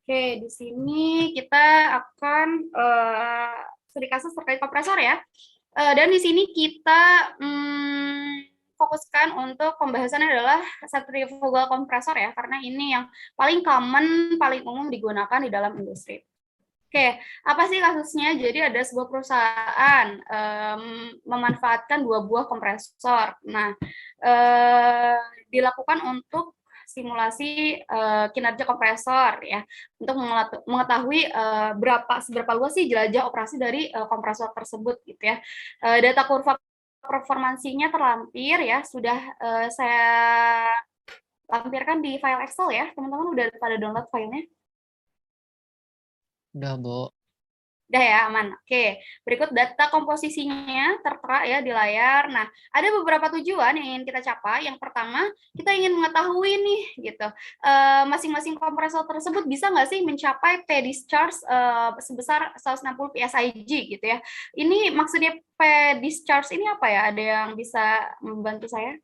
Oke, di sini kita akan studi kasus terkait kompresor ya. Dan di sini kita fokuskan untuk pembahasannya adalah centrifugal kompresor ya, karena ini yang paling common, paling umum digunakan di dalam industri. Oke, apa sih kasusnya? Jadi ada sebuah perusahaan memanfaatkan dua buah kompresor. Nah, dilakukan untuk simulasi kinerja kompresor ya, untuk mengetahui seberapa luas sih jelajah operasi dari kompresor tersebut gitu ya. Data kurva performansinya terlampir ya, sudah saya lampirkan di file Excel ya. Teman-teman udah pada download filenya? Udah, Bu. Udah ya, aman. Oke, berikut data komposisinya tertera ya di layar. Nah, ada beberapa tujuan yang ingin kita capai. Yang pertama, kita ingin mengetahui nih, gitu, masing-masing kompresor tersebut bisa nggak sih mencapai P-discharge sebesar 160 PSIG, gitu ya. Ini maksudnya P-discharge ini apa ya? Ada yang bisa membantu saya?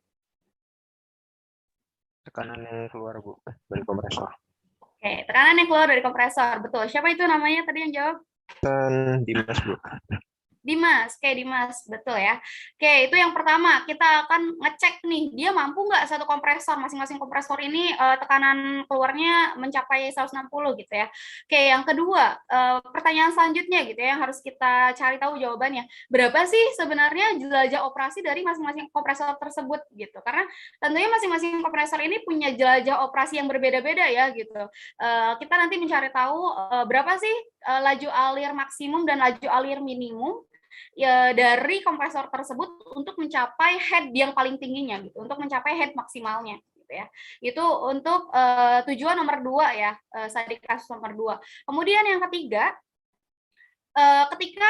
Tekanan yang keluar, Bu, dari kompresor. Oke, tekanan yang keluar dari kompresor. Betul. Siapa itu namanya tadi yang jawab? Dimas, Bu. Dimas, kayak Dimas, betul ya. Oke, itu yang pertama. Kita akan ngecek nih, dia mampu nggak satu kompresor, masing-masing kompresor ini tekanan keluarnya mencapai 160 gitu ya. Oke, yang kedua, pertanyaan selanjutnya gitu ya, yang harus kita cari tahu jawabannya. Berapa sih sebenarnya jelajah operasi dari masing-masing kompresor tersebut gitu. Karena tentunya masing-masing kompresor ini punya jelajah operasi yang berbeda-beda ya gitu. Kita nanti mencari tahu berapa sih laju alir maksimum dan laju alir minimum ya, dari kompresor tersebut untuk mencapai head yang paling tingginya gitu, untuk mencapai head maksimalnya gitu ya. Itu untuk tujuan nomor 2 ya, studi kasus nomor 2. Kemudian yang ketiga, ketika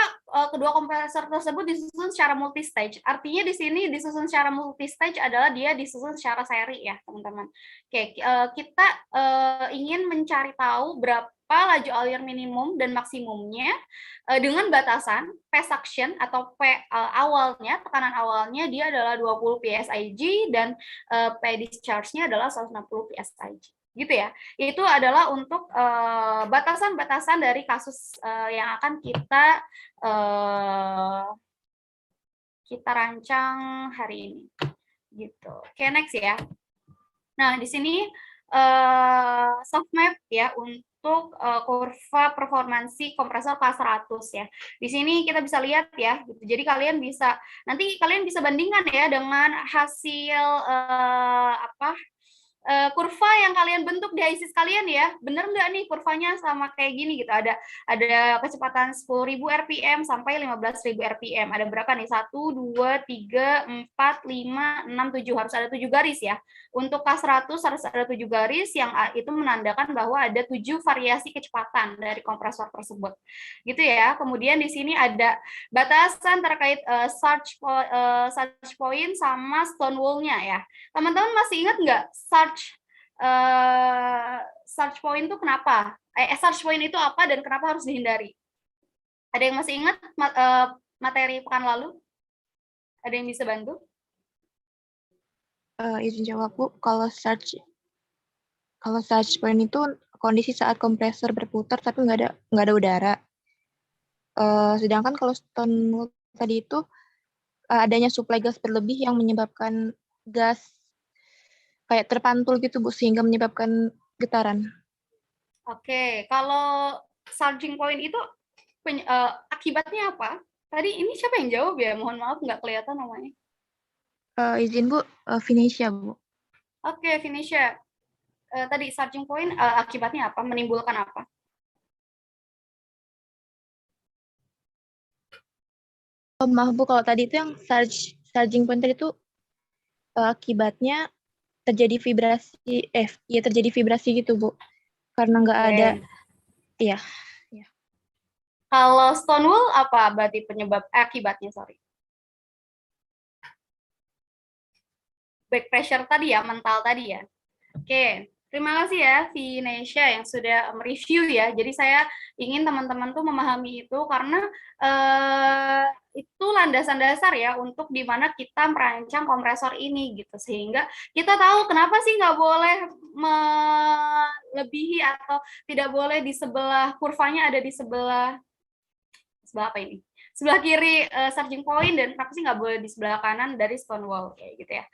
kedua kompresor tersebut disusun secara multistage, artinya di sini disusun secara multistage adalah dia disusun secara seri ya teman-teman. Oke, kita ingin mencari tahu berapa laju alir minimum dan maksimumnya dengan batasan P suction atau P awalnya, tekanan awalnya dia adalah 20 PSIG dan P discharge-nya adalah 160 PSIG. Gitu ya. Itu adalah untuk batasan-batasan dari kasus yang akan kita rancang hari ini. Gitu. Oke, next ya. Nah, di sini soft map ya untuk kurva performansi kompresor K100 ya. Di sini kita bisa lihat ya, gitu. Jadi nanti kalian bisa bandingkan ya dengan hasil kurva yang kalian bentuk di ISIS kalian ya, bener nggak nih kurvanya sama kayak gini gitu, ada kecepatan 10.000 RPM sampai 15.000 RPM, ada berapa nih, 1, 2, 3, 4, 5, 6, 7, harus ada 7 garis ya, untuk K100 harus ada 7 garis, yang itu menandakan bahwa ada 7 variasi kecepatan dari kompresor tersebut, gitu ya. Kemudian di sini ada batasan terkait surge point sama stone wall-nya ya. Teman-teman masih ingat nggak search point itu kenapa? Search point itu apa dan kenapa harus dihindari? Ada yang masih ingat materi pekan lalu? Ada yang bisa bantu? Izin jawab, Bu. Kalau search point itu kondisi saat kompresor berputar tapi nggak ada udara. Sedangkan kalau stone wool tadi itu adanya suplai gas berlebih yang menyebabkan gas kayak terpantul gitu, Bu, sehingga menyebabkan getaran. Oke, kalau surging point itu akibatnya apa? Tadi ini siapa yang jawab ya? Mohon maaf nggak kelihatan namanya. Izin, Bu, Venetia, Bu. Oke, Venetia. Tadi surging point akibatnya apa? Menimbulkan apa? Oh, maaf, Bu, kalau tadi itu yang surging point tadi itu akibatnya terjadi vibrasi gitu, Bu. Karena nggak ada, ya. Kalau stone wool apa berarti akibatnya, sorry. Back pressure tadi ya, mental tadi ya. Oke, terima kasih ya Vinesia yang sudah mereview ya. Jadi saya ingin teman-teman tuh memahami itu karena itu landasan dasar ya untuk dimana kita merancang kompresor ini gitu, sehingga kita tahu kenapa sih nggak boleh melebihi atau tidak boleh di sebelah kurvanya ada di sebelah apa ini? Sebelah kiri surging point dan kenapa sih nggak boleh di sebelah kanan dari stone wall kayak gitu ya.